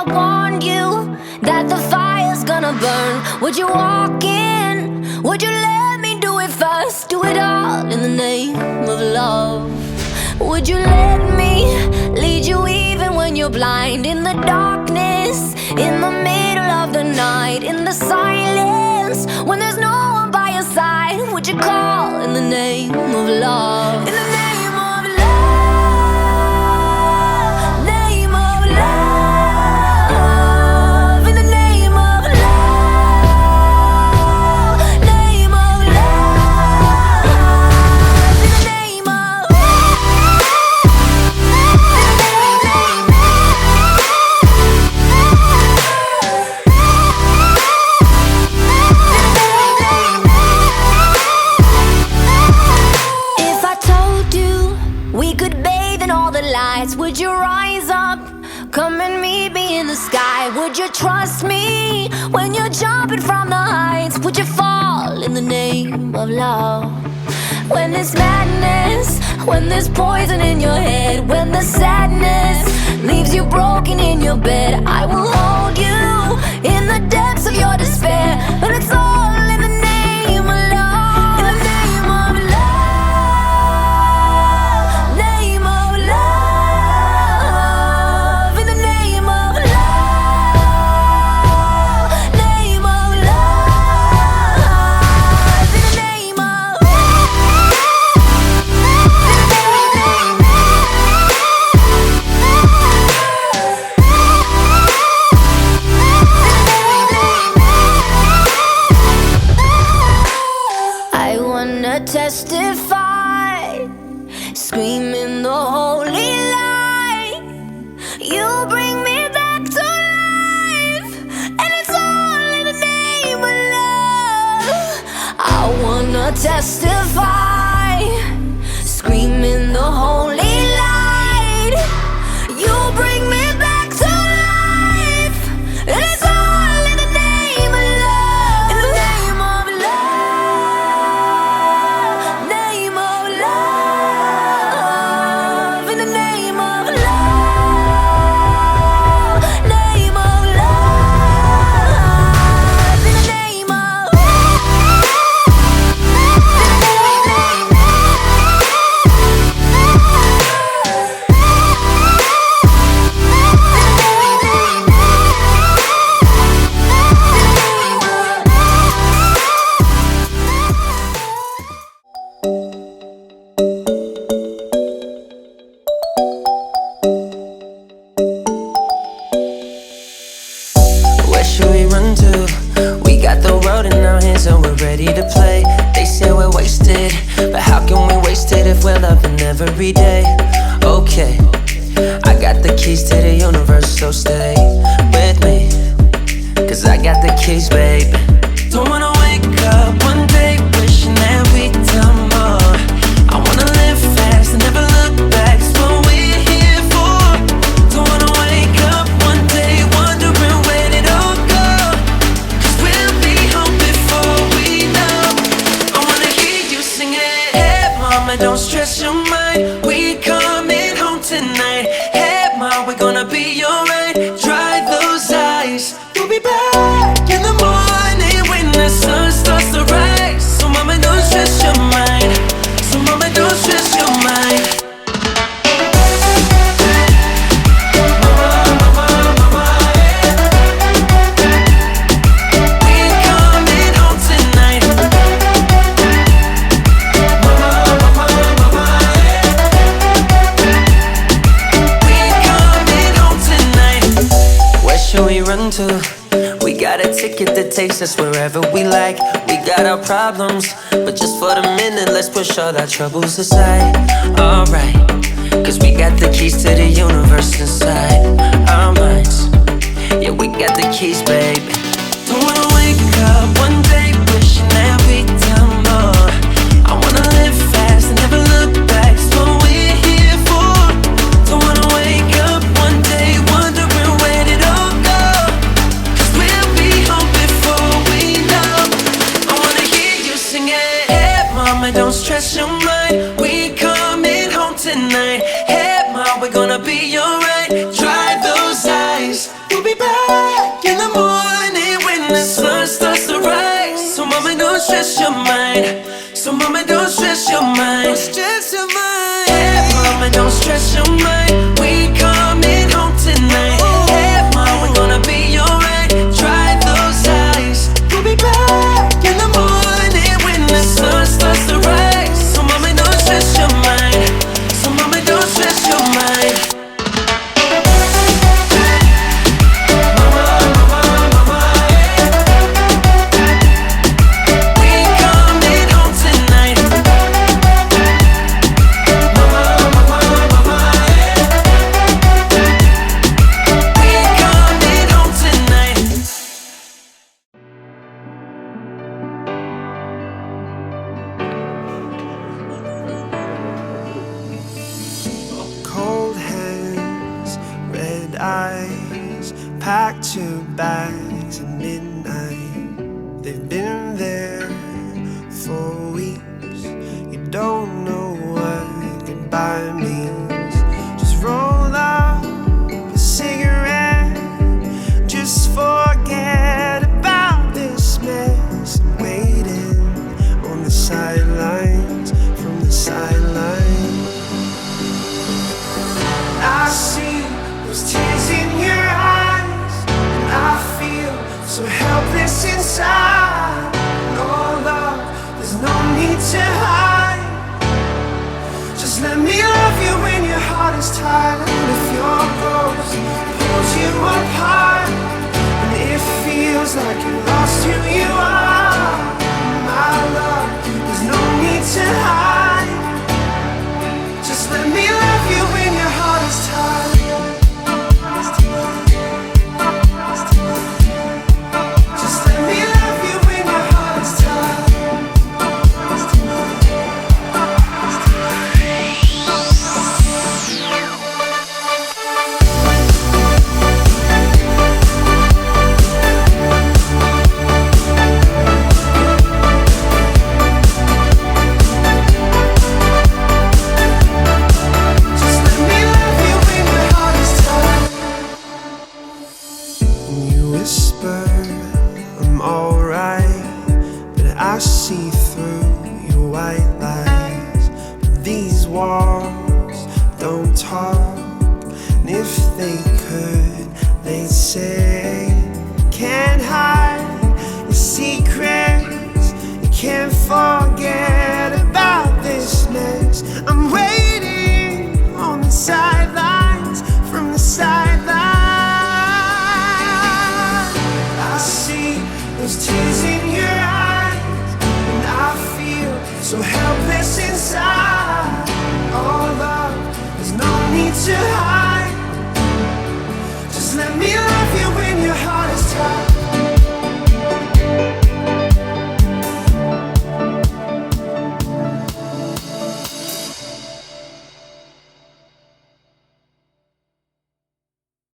I warned you that the fire's gonna burn? Would you walk in? Would you let me do it first? Do it all in the name of love. Would you let me lead you even when you're blind? In the darkness, in the middle of the night, in the silence, when there's no one by your side, would you call in the name of love? In the name of love, name of love, in the name of love, name of love, in the name of If I told you we could bathe in all the lights, would you rise up? Come and meet me in the sky. Would you trust me when you're jumping from the heights? Would you fall in the name of love? When there's madness, when there's poison in your head, when the sadness leaves you broken in your bed, I will hold you in the depths of your despair. But it's all in the name of love. In the name of love, name of love, in the name of love, name of love, in the name of I wanna testify, screaming the holy light. You bring me back to life, and it's all in the name of love. I wanna testify, screaming the holy light. You bring me back to life, and it's all in the name of love. In the name of love, name of love, in the name of love, name of love, in the name of Where should we run to? We got the road in our hands and we're ready to play. They say we're wasted, but how can we waste it if we're loving every day? Okay, I got the keys to the universe, so stay with me, cause I got the keys, babe. Don't wanna wake up one day wishing that we'd done more. I wanna live fast and never look back, it's what we're here for. Don't wanna wake up one day wondering where it all go, cause we'll be home before we know. I wanna hear you sing it. Hey mama, don't stress your mind, we coming home tonight. Hey mom, we're gonna be alright. Dry those eyes, we'll be back in the morning when the sun starts to rise. So mama, don't stress your mind, so mama, don't stress your mind. We're coming home tonight. We're coming home tonight. Where should we run to? We got a ticket that takes us wherever we like. We got our problems, but just for the minute, let's push all our troubles aside. Alright, cause we got the keys to the universe inside our minds. Yeah, we got the keys, baby. Don't wanna wake up one day wishing that we'd done more. I wanna live fast and never look back, it's what we're here for. Don't wanna wake up one day wondering where it all go, cause we'll be home before we know. I wanna hear you sing it. Hey mama, don't stress your mind, we coming home tonight. Hey mom, we're gonna be alright. Dry those eyes, we'll be eyes, packed your bags at midnight. They've been there for weeks. You don't know what goodbye means. Just roll up a cigarette, just forget about this mess. I'm waiting on the sidelines, from the sidelines. I see those tears in your eyes, and I feel so helpless inside. No love, there's no need to hide. Just let me love you when your heart is tired. And if your ghost pulls you apart, and it feels like you're